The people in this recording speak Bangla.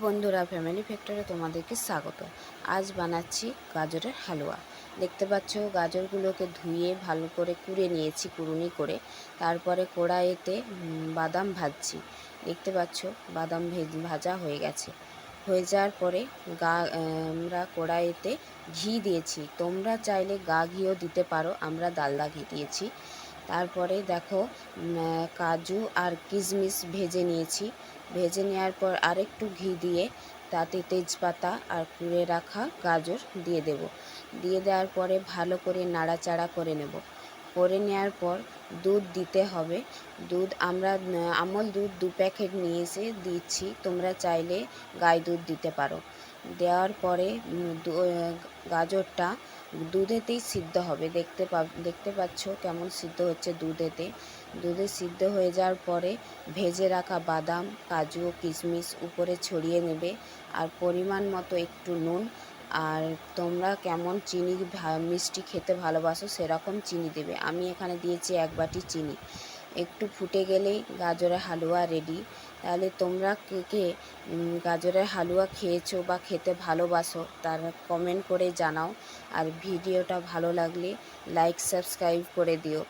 বন্ধুরা, ফ্যামিলি ফ্যাক্টরে তোমাদেরকে স্বাগত। আজ বানাচ্ছি গাজরের হালুয়া। দেখতে পাচ্ছ গাজরগুলোকে ধুয়ে ভালো করে কুড়ে নিয়েছি, কুড়ুনি করে। তারপরে কড়াইতে বাদাম ভাজছি। দেখতে পাচ্ছ বাদাম ভাজা হয়ে গেছে। হয়ে যাওয়ার পরে আমরা কড়াইতে ঘি দিয়েছি। তোমরা চাইলে ঘিও দিতে পারো, আমরা ডালডা ঘি দিয়েছি। তারপরে দেখো কাজু আর কিশমিশ ভেজে নিয়েছি। ভেজে নেওয়ার পর আরেকটু ঘি দিয়ে তাতে তেজপাতা আর কুড়ে রাখা গাজর দিয়ে দেব। দিয়ে দেওয়ার পরে ভালো করে নাড়াচাড়া করে নেব। করে নেওয়ার পর দুধ দিতে হবে। দুধ আমরা আমল দুধ 2 প্যাকেট নিয়ে এসে দিচ্ছি, তোমরা চাইলে গাই দুধ দিতে পারো। দেওয়ার পরে গাজরটা দুধেতেই সিদ্ধ হবে। দেখতে পাচ্ছ কেমন সিদ্ধ হচ্ছে দুধে সিদ্ধ হয়ে যাওয়ার পরে ভেজে রাখা বাদাম, কাজু ও কিশমিশ উপরে ছড়িয়ে নেবে। আর পরিমাণ মতো একটু নুন, আর তোমরা কেমন চিনি মিষ্টি খেতে ভালোবাসো সেরকম চিনি দেবে। আমি এখানে দিয়েছি 1 বাটি চিনি। একটু ফুটে গেলেই গাজরের হালুয়া রেডি। তাহলে তোমরা কে কে গাজরের হালুয়া খেয়েছো বা খেতে ভালোবাসো তারা কমেন্ট করে জানাও। আর ভিডিওটা ভালো লাগলে লাইক সাবস্ক্রাইব করে দিও।